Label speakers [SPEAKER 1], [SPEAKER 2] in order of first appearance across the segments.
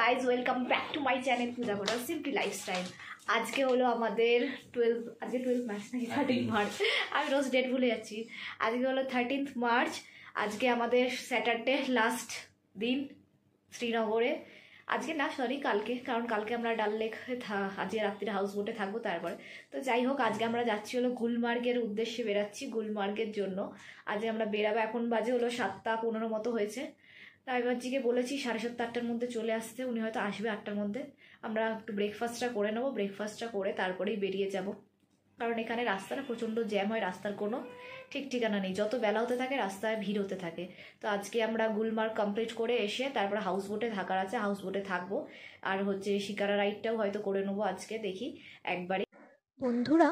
[SPEAKER 1] Guys welcome back to my channel Puja করা simply lifestyle. আজকে হলো আমাদের 12 মার্চ নাকি 13 মার্চ, আমি রোজ ডেট ভুলে যাচ্ছি। আজকে হলো 13 মার্চ। আজকে আমাদের স্যাটারডে লাস্ট দিন শ্রীনগরে। আজকে না সরি কালকে, কারণ কালকে আমরা ডাল লেক আজকে রাত্রিরে হাউস বোটে থাকবো। তারপরে তো যাই হোক, আজকে আমরা যাচ্ছি হলো গুলমার্গের উদ্দেশ্যে বেরাচ্ছি, গুলমার্গের জন্য। আজকে আমরা বেরাবো, এখন বাজে হলো 7:15 মতো হয়েছে। ড্রাইভারজিকে বলেছি 7:30 8টার মধ্যে চলে আসতে, উনি হয়তো আসবে 8টার মধ্যে। আমরা একটু ব্রেকফাস্টটা করে নেবো, ব্রেকফাস্টটা করে তারপরেই বেরিয়ে যাব, কারণ এখানে রাস্তাটা প্রচণ্ড জ্যাম হয়, রাস্তার কোনো ঠিক ঠিকানা নেই, যত বেলা হতে থাকে রাস্তায় ভিড় হতে থাকে। তো আজকে আমরা গুলমার্গ কমপ্লিট করে এসে তারপরে হাউস বোটে থাকার আছে, হাউস বোটে থাকবো। আর হচ্ছে শিকারা রাইডটাও হয়তো করে নেবো আজকে, দেখি একবারে।
[SPEAKER 2] বন্ধুরা,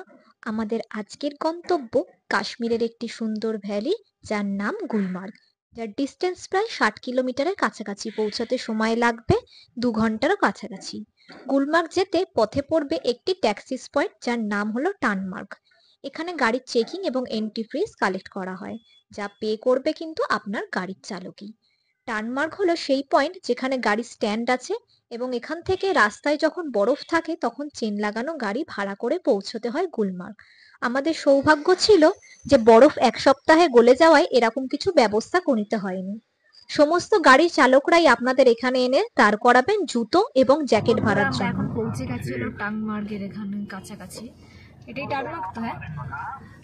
[SPEAKER 2] আমাদের আজকের গন্তব্য কাশ্মীরের একটি সুন্দর ভ্যালি, যার নাম গুলমার্গ, যার ডিস্টেন্স প্রায় 60 কিলোমিটারের কাছাকাছি। পৌঁছাতে সময় লাগবে 2 ঘন্টারও কাছাকাছি। গুলমার্গ যেতে পথে পড়বে একটি ট্যাক্সি পয়েন্ট, যার নাম হলো টানমার্গ। এখানে গাড়ির চেকিং এবং এন্ট্রি ফিস কালেক্ট করা হয়, যা পে করবে কিন্তু আপনার গাড়ির চালকই। টানমার্গ হলো সেই পয়েন্ট যেখানে গাড়ি স্ট্যান্ড আছে, এবং এখান থেকে রাস্তায় যখন বরফ থাকে তখন চেন লাগানো গাড়ি ভাড়া করে পৌঁছতে হয় গুলমার্গ। আমাদের সৌভাগ্য ছিল যে বরফ 1 সপ্তাহে গলে যাওয়ায় এরকম কিছু ব্যবস্থা করতে হয়নি। সমস্ত গাড়ির চালকরাই আপনাদের এখানে এনে দাঁড় করাবেন জুতো এবং জ্যাকেট ভাড়ার জন্য।
[SPEAKER 1] এখন পৌঁছে গেছি হলো টানমার্গের এখানে কাছাকাছি। এটাই টানমার্গ তো? হ্যাঁ,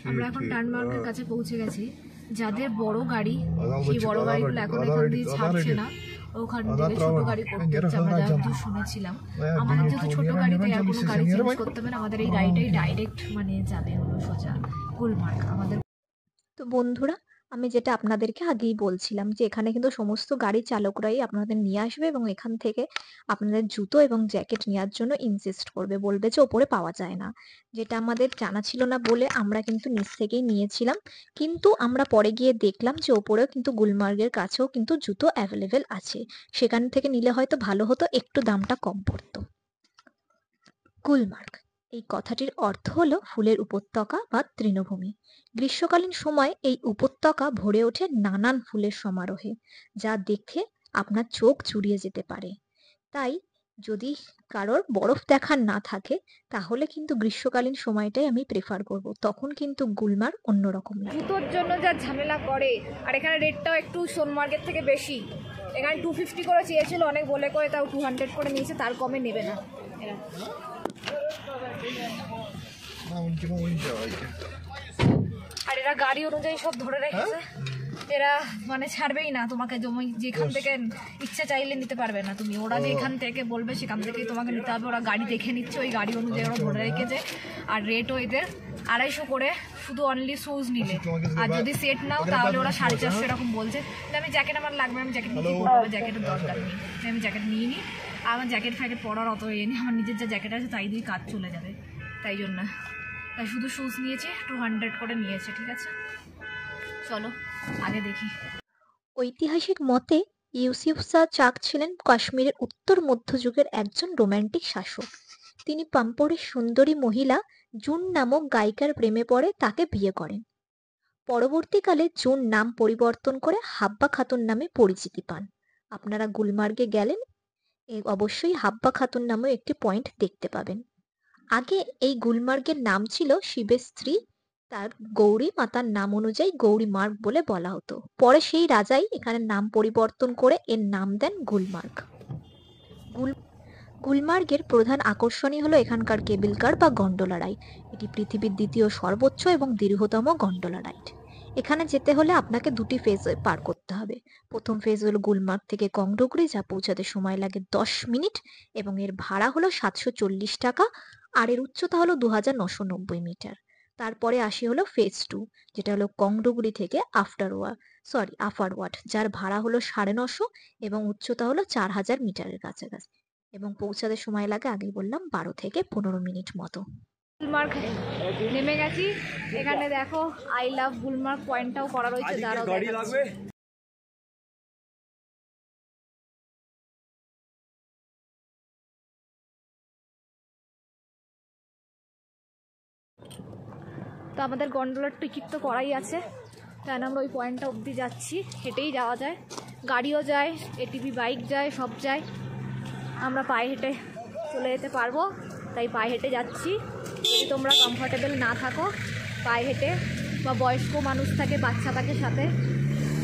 [SPEAKER 1] আমরা এখন টানমার্গের কাছে পৌঁছে গেছি। যাদের বড় গাড়ি, সেই বড় গাড়িগুলো এখন এখান দিয়ে ছাড়ছে না, ওখান থেকে ছোট গাড়ি করতে হচ্ছে, আমরা যতদূর শুনেছিলাম। আমাদের যেহেতু ছোট গাড়ি, তাই আর কোনো গাড়ি চেঞ্জ করতে হবে না, আমাদের এই গাড়িটাই ডাইরেক্ট মানে যাবে হলো সোজা গুলমার্গ আমাদের।
[SPEAKER 2] তো বন্ধুরা, আমি যেটা আপনাদেরকে আগেই বলছিলাম যে এখানে কিন্তু সমস্ত গাড়ি চালকরাই আপনাদের নিয়ে আসবে এবং এখান থেকে আপনাদের জুতো এবং জ্যাকেট নেওয়ার জন্য ইনসিস্ট করবে, বলবে যে ওপরে পাওয়া যায় না। যেটা আমাদের জানা ছিল না বলে আমরা কিন্তু নিচ থেকেই নিয়েছিলাম, কিন্তু আমরা পরে গিয়ে দেখলাম যে ওপরেও কিন্তু গুলমার্গের কাছেও কিন্তু জুতো অ্যাভেলেবেল আছে। সেখান থেকে নিলে হয়তো ভালো হতো, একটু দামটা কম পড়তো। গুলমার্গ এই কথাটির অর্থ হলো ফুলের উপত্যকা বা তৃণভূমি। গ্রীষ্মকালীন সময় এই উপত্যকা ভরে ওঠে নানান ফুলের সমারোহে, যা দেখে আপনার চোখ জুড়িয়ে যেতে পারে। তাই যদি কারোর বরফ দেখার না থাকে, তাহলে কিন্তু গ্রীষ্মকালীন সময়টাই আমি প্রেফার করব, তখন কিন্তু গুলমার্গ অন্যরকম লাগে।
[SPEAKER 1] জুতোর জন্য যা ঝামেলা করে, আর এখানে রেটটাও একটু সোনমার্গের থেকে বেশি। এখানে 250 করে চেয়েছিল, অনেক বলে করে তাও 200 করে নিয়েছে, তার কমে নেবে না এরা। আর এরা গাড়ি অনুযায়ী সব ধরে রেখেছে, এরা মানে ছাড়বেই না তোমাকে, যেখান থেকে ইচ্ছা চাইলে নিতে পারবে না তুমি। ওরা যেখান থেকে বলবে সেখান থেকেই তোমাকে নিতে হবে। ওরা গাড়ি দেখে নিচ্ছে, ওই গাড়ি অনুযায়ী ওরা ধরে রেখেছে। আর রেটও এদের 250 করে, শুধু অনলি শুজ নিলে। আর যদি সেট নাও তাহলে ওরা 450 এরকম বলছে। আমি জ্যাকেট আমার লাগবে, আমি জ্যাকেট নিয়ে করবো, আমার জ্যাকেটের দরকার নেই, আমি জ্যাকেট নিয়ে নিই। আর আমার জ্যাকেট ফ্যাকেট পরার অত এ নেই, আমার নিজের যা জ্যাকেট আছে তাই দিয়ে কাজ চলে যাবে, তাই জন্য তাই শুধু শুজ নিয়েছে, 200 করে নিয়েছে। ঠিক আছে, চলো আগে দেখি।
[SPEAKER 2] ঐতিহাসিক মতে ইউসুফ শাহ চাক ছিলেন কাশ্মীরের উত্তর মধ্যযুগের একজন রোম্যান্টিক শাসক। তিনি পাম্পোরের সুন্দরী মহিলা জুন নামক গায়িকার প্রেমে পড়ে তাকে বিয়ে করেন। পরবর্তীকালে জুন নাম পরিবর্তন করে হাব্বা খাতুন নামে পরিচিতি পান। আপনারা গুলমার্গে গেলেন অবশ্যই হাব্বা খাতুন নামে একটি পয়েন্ট দেখতে পাবেন। আগে এই গুলমার্গের নাম ছিল শিবের স্ত্রী তার গৌরী মাতার নাম অনুযায়ী গৌরী মার্গ বলে বলা হতো। পরে সেই রাজাই এখানে নাম পরিবর্তন করে এর নাম দেন গুলমার্গ। গুলমার্গের প্রধান আকর্ষণই হলো এখানকার কেবল কার বা গন্ডোলা রাইড। এটি পৃথিবীর দ্বিতীয় সর্বোচ্চ এবং দীর্ঘতম গন্ডোলা রাইড। এখানে যেতে হলে আপনাকে 2টি ফেজ পার করতে হবে। প্রথম ফেজ হলো গুলমার্গ থেকে কংডোগরি, যা পৌঁছাতে সময় লাগে 10 মিনিট এবং এর ভাড়া হলো 740 টাকা, আর এর উচ্চতা হলো 2990 মিটার। তারপরে আসি হলো ফেজ 2, যেটা হলো কংডোগরি থেকে আফারওয়াট, যার ভাড়া হলো 950 এবং উচ্চতা হলো 4000 মিটারের কাছাকাছি, এবং পৌঁছাতে সময় লাগে আগেই বললাম 12 থেকে 15 মিনিট মতো।
[SPEAKER 1] গুলমার্গ নেমে গেছি, এখানে দেখো আই লাভ গুলমার্গ পয়েন্টটাও করা রয়েছে, দাঁড়াও দেখাচ্ছি। তো আমাদের গন্ডোলার টিকিট তো করাই আছে, তাই আমরা ওই পয়েন্টটা অবধি যাচ্ছি। হেঁটেই যাওয়া যায়, গাড়িও যায়, এটিভি বাইক যায়, সব যায়। আমরা পায়ে হেঁটে চলে যেতে পারবো, তাই পায়ে হেঁটে যাচ্ছি। যদি তোমরা কমফর্টেবল না থাকো পায়ে হেঁটে বা বয়স্ক মানুষ থাকে, বাচ্চা থাকে সাথে,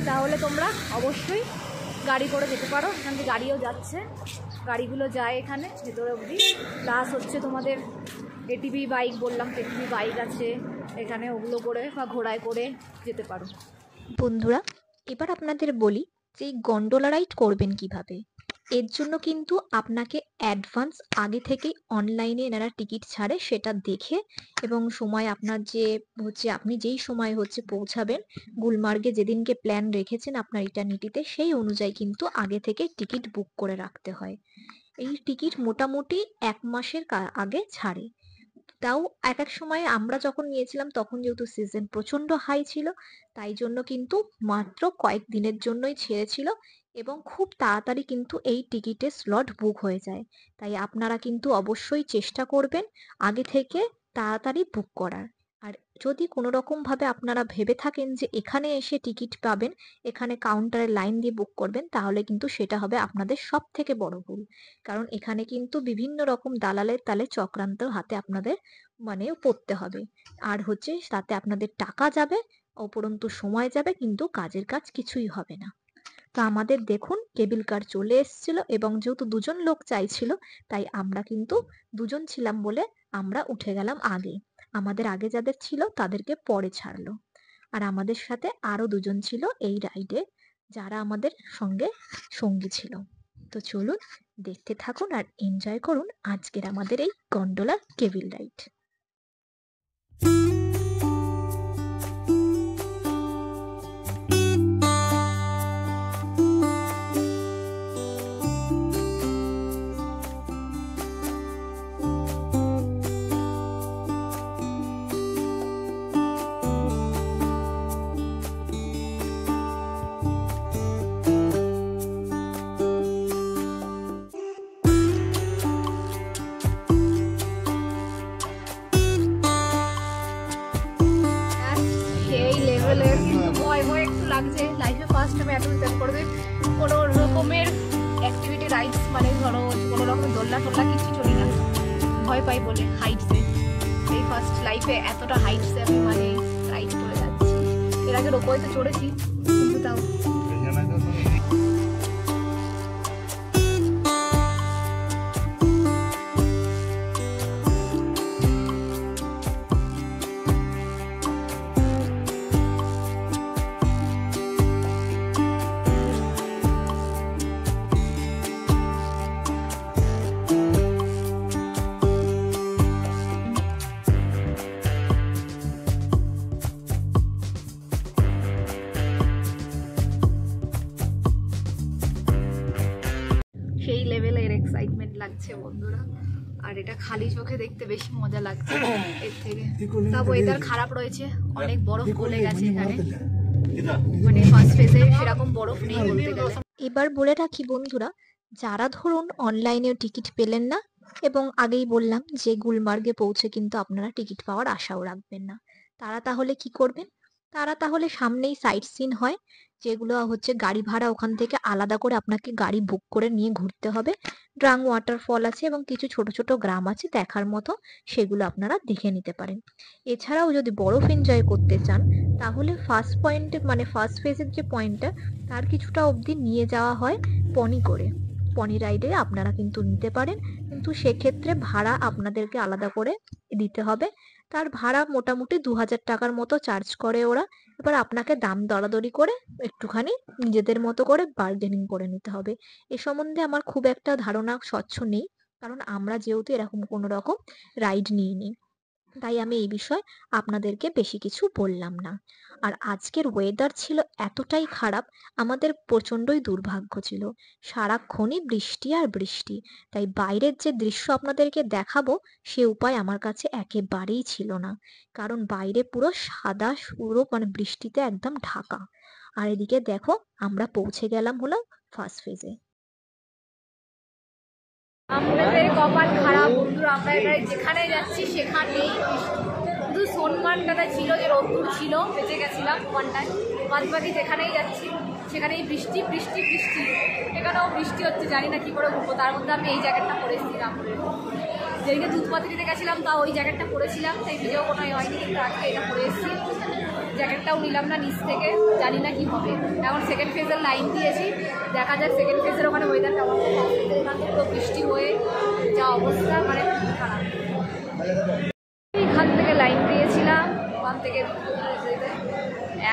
[SPEAKER 1] তাহলে তোমরা অবশ্যই গাড়ি করে যেতে পারো। এখান থেকে গাড়িও যাচ্ছে, গাড়িগুলো যায় এখানে ভেতরে অবধি। প্লাস হচ্ছে তোমাদের এটিভি বাইক, বললাম তো এটিভি বাইক আছে এখানে, ওগুলো করে বা ঘোড়ায় করে যেতে পারো।
[SPEAKER 2] বন্ধুরা, এবার আপনাদের বলি যে এই গন্ডোলা রাইড করবেন কিভাবে। এর জন্য কিন্তু আপনাকে অ্যাডভান্স আগে থেকেই অনলাইনে এনারা টিকিট ছাড়ে, সেটা দেখে এবং সময় আপনার যে হচ্ছে আপনি যেই সময় হচ্ছে পৌঁছাবেন গুলমার্গে, যেদিনকে প্ল্যান রেখেছেন আপনার ইটারনিটিতে, সেই অনুযায়ী কিন্তু আগে থেকে টিকিট বুক করে রাখতে হয়। এই টিকিট মোটামুটি 1 মাসের আগে ছাড়ে। তাও এক এক সময় আমরা যখন নিয়েছিলাম তখন যেহেতু সিজন প্রচন্ড হাই ছিল, তাই জন্য কিন্তু মাত্র কয়েক দিনের জন্যই ছেড়েছিল এবং খুব তাড়াতাড়ি কিন্তু এই টিকিটের স্লট বুক হয়ে যায়। তাই আপনারা কিন্তু অবশ্যই চেষ্টা করবেন আগে থেকে তাড়াতাড়ি বুক করার। আর যদি কোনো রকম ভাবে আপনারা ভেবে থাকেন যে এখানে এসে টিকিট পাবেন, এখানে কাউন্টারে লাইন দিয়ে বুক করবেন, তাহলে কিন্তু সেটা হবে আপনাদের সব থেকে বড় ভুল। কারণ এখানে কিন্তু বিভিন্ন রকম দালালের তালে চক্রান্ত হাতে আপনাদের পড়তে হবে। আর হচ্ছে তাতে আপনাদের টাকা যাবে, উপরন্তু সময় যাবে, কিন্তু কাজের কাজ কিছুই হবে না। তো আমাদের দেখুন কেবিল কার চলে এসেছিল এবং যেহেতু 2জন লোক চাইছিল, তাই আমরা কিন্তু 2জন ছিলাম বলে আমরা উঠে গেলাম আগে। আমাদের আগে যাদের ছিল তাদেরকে পরে ছাড়লো। আর আমাদের সাথে আরো 2জন ছিল এই রাইডে, যারা আমাদের সঙ্গে সঙ্গী ছিল। তো চলুন দেখতে থাকুন আর এনজয় করুন আজকের আমাদের এই গন্ডোলা কেবিল রাইড।
[SPEAKER 1] লাগছে লাইফে ফার্স্ট টাইম এত রিসার্চ করবে কোনো রকমের অ্যাক্টিভিটি রাইডস, মানে ধরো কোনো রকম দোলনা টোলনা কিছু চলি না, ভয় পাই বলে হাইটসে। এই ফার্স্ট লাইফে এতটা হাইটসে আমি রাইড করে যাচ্ছি। এর আগে রোপওয়ে তো চড়েছি, কিন্তু তাও সেই লেভেলের এক্সাইটমেন্ট লাগছে বন্ধুরা। আর এটা খালি চোখে দেখতে বেশি মজা লাগছে এর থেকে। তা ওয়েদার খারাপ রয়েছে, অনেক বরফ গলে গেছে এখানে, ফার্স্ট ফেজে সেরকম বরফ নেই বলতে গেলে।
[SPEAKER 2] এবার বলে রাখি বন্ধুরা, যারা ধরুন অনলাইনে টিকিট পেলেন না, এবং আগেই বললাম যে গুলমার্গে পৌঁছে কিন্তু আপনারা টিকিট পাওয়ার আশাও রাখবেন না, তারা তাহলে কি করবেন? তারা তাহলে সামনেই সাইট সিন হয়, যেগুলো হচ্ছে গাড়ি ভাড়া ওখান থেকে আলাদা করে আপনাকে গাড়ি বুক করে নিয়ে ঘুরতে হবে। ড্রাং ওয়াটারফল আছে এবং কিছু ছোট ছোট গ্রাম আছে দেখার মতো, সেগুলো আপনারা দেখে নিতে পারেন। এছাড়াও যদি বরফ এনজয় করতে চান, তাহলে ফার্স্ট পয়েন্টে ফার্স্ট ফেজের যে পয়েন্টটা, তার কিছুটা অবধি নিয়ে যাওয়া হয় পনি করে। পনি রাইডে আপনারা কিন্তু নিতে পারেন, কিন্তু সেক্ষেত্রে ভাড়া আপনাদেরকে আলাদা করে দিতে হবে। তার ভাড়া মোটামুটি 2000 টাকার মতো চার্জ করে ওরা। এবার আপনাকে দাম দরাদরি করে একটুখানি নিজেদের মতো করে বার্গেনিং করে নিতে হবে। এ সম্বন্ধে আমার খুব একটা ধারণা স্বচ্ছ নেই, কারণ আমরা যেহেতু এরকম কোনো রকম রাইড নিইনি, তাই আমি এই বিষয়ে আপনাদেরকে বেশি কিছু বললাম না। আর আজকের ওয়েদার ছিল এতটাই খারাপ, আমাদের প্রচণ্ডই দুর্ভাগ্য ছিল, সারাক্ষণই বৃষ্টি আর বৃষ্টি। তাই বাইরের যে দৃশ্য আপনাদেরকে দেখাবো সে উপায় আমার কাছে একেবারেই ছিল না, কারণ বাইরে পুরো সাদা, পুরো বৃষ্টিতে একদম ঢাকা। আর এদিকে দেখো আমরা পৌঁছে গেলাম হলো ফার্স্ট ফেজে।
[SPEAKER 1] আমাদের কপাল খারাপ বন্ধুরা, আমরা এবারে যেখানে যাচ্ছি সেখানেই শুধু সোনমানটা ছিল যে রোদ্দুর ছিল, বেঁচে গেছিলাম ওয়ানটায়, বাদ বাকি যেখানেই যাচ্ছি সেখানে এই বৃষ্টি বৃষ্টি বৃষ্টি, এখানেও বৃষ্টি হচ্ছে, জানি না কী করে ঘুরবো। তার মধ্যে আমি এই জ্যাকেটটা পরেছিলাম, যেদিকে দুধপাতি দিতে গেছিলাম তাও ওই জ্যাকেটটা পরেছিলাম, তাই ভিডিও কোনো হয়নি, কিন্তু আজকে এটা পরে এসেছি। জ্যাকেটটাও নিলাম না নিচ থেকে, জানি না কী হবে। এখন সেকেন্ড ফেজের লাইন দিয়েছি, দেখা যাক সেকেন্ড ফেজের ওখানে ওয়েদার কেমন। এখান থেকে পুরো বৃষ্টি হয়ে যা অবস্থা, মানে খারাপ। এইখান থেকে লাইন দিয়েছিলাম, ওখান থেকে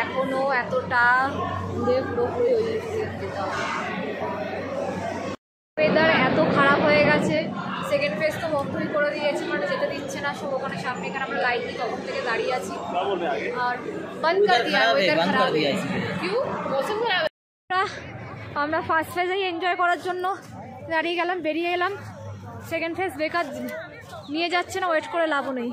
[SPEAKER 1] এখনও এতটা ঘুরে পুরোপুরি ওই যেতে হবে। ওয়েদার এত খারাপ হয়ে গেছে, সেকেন্ড ফেজ তো বন্ধই করে দিয়েছে, মানে যেতে দিচ্ছে না। সব ওখানে সামনে, এখানে আমরা লাইন দিয়ে তখন থেকে দাঁড়িয়ে আছি, আর বন্ধ করে দিয়া, ওয়েদার খারাপ হয়ে গেছে। কিউ মৌসুম খারাপ। আমরা ফার্স্ট ফেজেই এনজয় করার জন্য দাঁড়িয়ে গেলাম, বেরিয়ে এলাম। সেকেন্ড ফেজ বেকার নিয়ে যাচ্ছে না, ওয়েট করে লাভও নেই।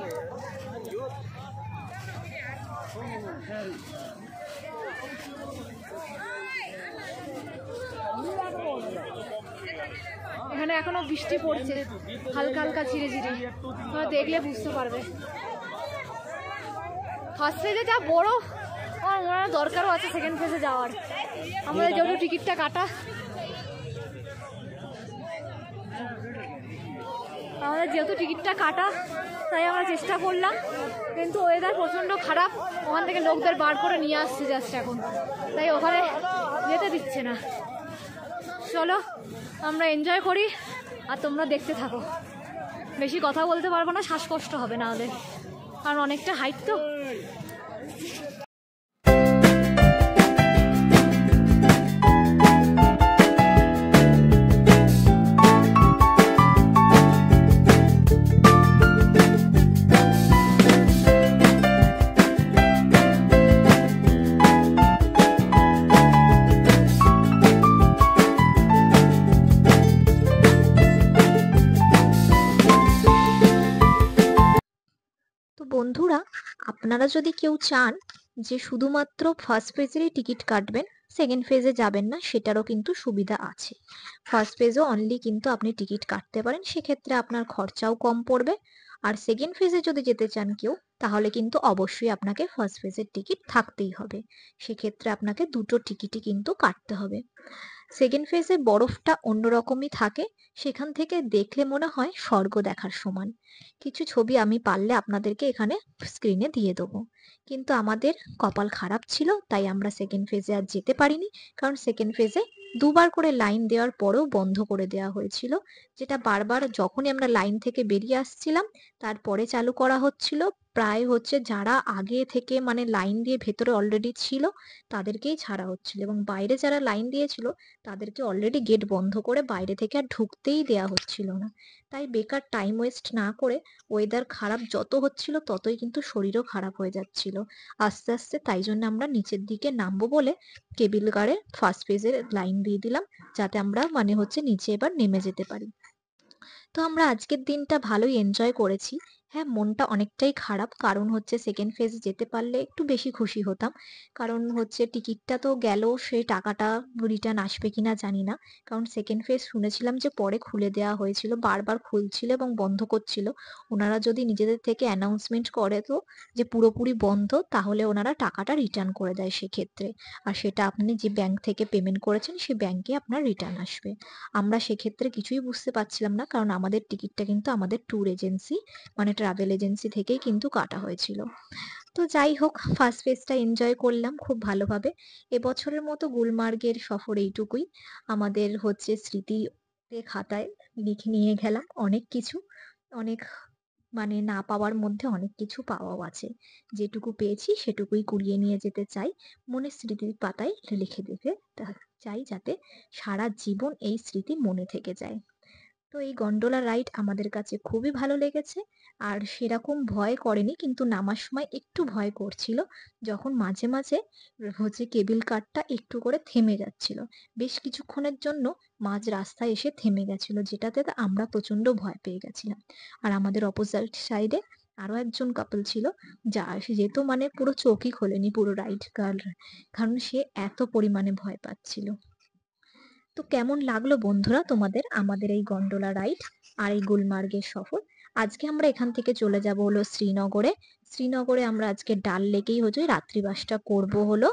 [SPEAKER 1] এখানে এখনো বৃষ্টি পড়ছে, হালকা হালকা ধীরে ধীরে, তোমরা দেখলে বুঝতে পারবে। ফার্স্ট ফেজে যা বড়, আমার মনে হয় দরকারও আছে সেকেন্ড ফেজে যাওয়ার। আমাদের যেহেতু টিকিটটা কাটা, তাই আমরা চেষ্টা করলাম, কিন্তু ওয়েদার প্রচণ্ড খারাপ। ওখান থেকে লোকদের বার করে নিয়ে আসছে জাস্ট এখন, তাই ওখানে যেতে দিচ্ছে না। চলো আমরা এনজয় করি, আর তোমরা দেখতে থাকো। বেশি কথা বলতে পারবো না, শ্বাসকষ্ট হবে না হলে, কারণ অনেকটা হাইট তো।
[SPEAKER 2] বন্ধুরা, আপনারা যদি কেউ চান যে শুধুমাত্র ফার্স্ট ফেজেরই টিকিট কাটবেন, সেকেন্ড ফেজে যাবেন না, সেটারও কিন্তু সুবিধা আছে। ফার্স্ট ফেজও অনলি কিন্তু আপনি টিকিট কাটতে পারেন, সেক্ষেত্রে আপনার খরচাও কম পড়বে। আর সেকেন্ড ফেজে যদি যেতে চান কেউ, তাহলে কিন্তু অবশ্যই আপনাকে ফার্স্ট ফেজের টিকিট থাকতেই হবে। সেক্ষেত্রে আপনাকে দুটো টিকিটই কিন্তু কাটতে হবে। সেকেন্ড ফেজে বরফটা অন্যরকমই থাকে, সেখান থেকে দেখলে মনে হয় স্বর্গ দেখার সমান। কিছু ছবি আমি পারলে আপনাদেরকে এখানে স্ক্রিনে দিয়ে দেবো, কিন্তু আমাদের কপাল খারাপ ছিল, তাই আমরা সেকেন্ড ফেজে আর যেতে পারিনি। কারণ সেকেন্ড ফেজে দুবার করে লাইন দেওয়ার পরেও বন্ধ করে দেওয়া হয়েছিল, যেটা বারবার যখনই আমরা লাইন থেকে বেরিয়ে আসছিলাম তারপরে চালু করা হচ্ছিল। প্রায় হচ্ছে যারা আগে থেকে মানে লাইন দিয়ে ভেতরে অলরেডি ছিল তাদেরকেই ছাড়া হচ্ছিল, এবং বাইরে যারা লাইন দিয়েছিল তাদেরকে অলরেডি গেট বন্ধ করে বাইরে থেকে আর ঢুকতেই দেওয়া হচ্ছিল না। তাই বেকার টাইম ওয়েস্ট না করে, ওয়েদার খারাপ যত হচ্ছিল ততই কিন্তু শরীরও খারাপ হয়ে যাচ্ছিল আস্তে আস্তে, তাই জন্য আমরা নিচের দিকে নামবো বলে কেবিল কারে ফার্স্ট ফেজের লাইন দিয়ে দিলাম, যাতে আমরা মানে হচ্ছে নিচে এবার নেমে যেতে পারি। তো আমরা আজকের দিনটা ভালোই এনজয় করেছি। হ্যাঁ, মনটা অনেকটাই খারাপ, কারণ হচ্ছে সেকেন্ড ফেজে যেতে পারলে একটু বেশি খুশি হতাম। কারণ হচ্ছে টিকিটটা তো গেল, সেই টাকাটা রিটার্ন আসবে কিনা জানি না। কারণ সেকেন্ড ফেজ শুনেছিলাম যে পরে খুলে দেওয়া হয়েছিল, বারবার খুলছিল এবং বন্ধ করছিল। ওনারা যদি নিজেদের থেকে অ্যানাউন্সমেন্ট করে তো যে পুরোপুরি বন্ধ, তাহলে ওনারা টাকাটা রিটার্ন করে দেয় সেক্ষেত্রে। আর সেটা আপনি যে ব্যাংক থেকে পেমেন্ট করেছেন সেই ব্যাংকে আপনার রিটার্ন আসবে। আমরা সেক্ষেত্রে কিছুই বুঝতে পারছিলাম না, কারণ আমাদের টিকিটটা কিন্তু আমাদের ট্যুর এজেন্সি মানে ট্রাভেল এজেন্সি থেকেই কিন্তু কাটা হয়েছিল। তো যাই হোক, ফার্স্ট ফেজটা এনজয় করলাম খুব ভালোভাবে। এবছরের মতো গুলমার্গের সফর এইটুকুই। আমাদের হচ্ছে স্মৃতিতে খাতায় লিখে নিয়ে গেলাম অনেক কিছু, অনেক মানে না পাওয়ার মধ্যে অনেক কিছু পাওয়াও আছে। যেটুকু পেয়েছি সেটুকুই কুড়িয়ে নিয়ে যেতে চাই, মনের স্মৃতির পাতায় লিখে দিতে চাই, যাতে সারা জীবন এই স্মৃতি মনে থেকে যায়। তো এই গন্ডোলা রাইড আমাদের কাছে খুবই ভালো লেগেছে। আর সেরকম ভয় করেনি, কিন্তু নামার সময় একটু ভয় করছিল, যখন মাঝে মাঝে হচ্ছে কেবিল কারটা একটু করে থেমে যাচ্ছিল। বেশ কিছুক্ষণের জন্য মাঝ রাস্তায় এসে থেমে গেছিল, যেটাতে আমরা প্রচন্ড ভয় পেয়ে গেছিলাম। আর আমাদের অপোজিট সাইডে আরো একজন কাপল ছিল, সে তো মানে পুরো চোখই খোলেনি পুরো রাইড, কারণ সে এত পরিমাণে ভয় পাচ্ছিল। তো কেমন লাগলো বন্ধুরা তোমাদের আমাদের এই গন্ডোলা রাইড আর এই গুলমার্গের সফর? আজকে আমরা এখান থেকে চলে যাব হলো শ্রীনগরে। শ্রীনগরে আমরা আজকে ডাল লেকেই হচ্ছে রাত্রিবাসটা করব হলো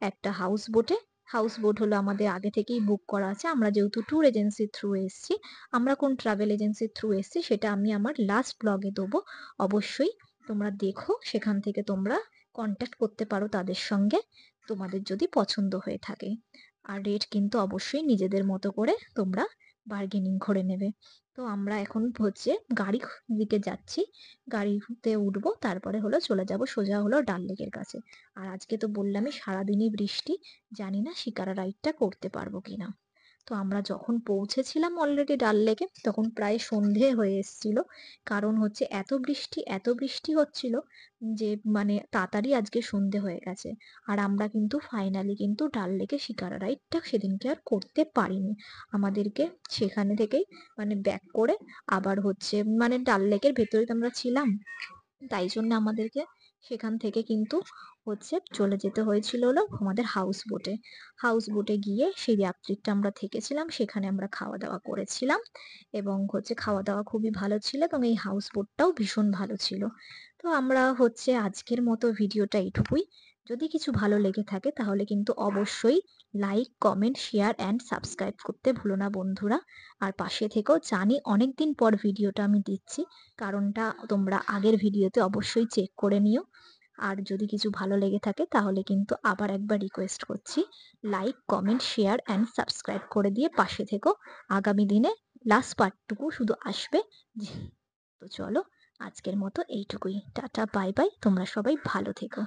[SPEAKER 2] একটা হাউস বোটে। হাউস বোট হলো আমাদের আগে থেকেই বুক করা আছে। আমরা যেহেতু ট্যুর এজেন্সির থ্রু এসছি, আমরা কোন ট্রাভেল এজেন্সির থ্রু এসছি সেটা আমি আমার লাস্ট ব্লগে দেবো। অবশ্যই তোমরা দেখো, সেখান থেকে তোমরা কনট্যাক্ট করতে পারো তাদের সঙ্গে, তোমাদের যদি পছন্দ হয়ে থাকে। আর রেট কিন্তু অবশ্যই নিজেদের মতো করে তোমরা বার্গেনিং করে নেবে। তো আমরা এখন হচ্ছে গাড়ি দিকে যাচ্ছি, গাড়িতে উঠবো, তারপরে হলো চলে যাব সোজা হলো ডাল লেকের কাছে। আর আজকে তো বললামই সারাদিনই বৃষ্টি, জানি না শিকারা রাইডটা করতে পারবো কিনা। তো আমরা যখন পৌঁছেছিলাম অলরেডি ডাল লেকে, তখন প্রায় সন্ধে হয়ে এসেছিল। কারণ হচ্ছে এত বৃষ্টি হচ্ছিল যে মানে তাড়াতাড়ি আজকে সন্ধে হয়ে গেছে। আর আমরা কিন্তু ফাইনালি কিন্তু ডাল লেকে শিকারা রাইডটা সেদিনকে আর করতে পারিনি। আমাদেরকে সেখানে থেকেই মানে ব্যাক করে আবার হচ্ছে মানে ডাল লেকের ভেতরে তো আমরা ছিলাম, তাই জন্য আমাদেরকে সেখান থেকে কিন্তু হচ্ছে চলে যেতে হয়েছিল হলো আমাদের হাউস বোটে। হাউস বোটে গিয়ে সেই রাত্রিটা আমরা থেকেছিলাম, সেখানে আমরা খাওয়া দাওয়া করেছিলাম এবং হচ্ছে খাওয়া দাওয়া খুবই ভালো ছিল এবং এই হাউস বোটটাও ভীষণ ভালো ছিল। তো আমরা হচ্ছে আজকের মতো ভিডিওটা এইটুকুই। যদি কিছু ভালো লেগে থাকে তাহলে কিন্তু অবশ্যই like, comment, share and subscribe করতে ভুলো না বন্ধুরা। আর পাশে থেকেও, জানি অনেকদিন পর ভিডিওটা আমি দিচ্ছি, কারণটা তোমরা আগের ভিডিওতে অবশ্যই চেক করে নিও। আর যদি কিছু ভালো লেগে থাকে তাহলে কিন্তু আবার একবার রিকোয়েস্ট করছি, like, comment, share and subscribe করে দিয়ে পাশে থেকো। আগামী দিনে লাস্ট পার্টটুকু শুধু আসবে। তো চলো, আজকের মতো এইটুকুই। টাটা, বাই বাই, তোমরা সবাই ভালো থেকো।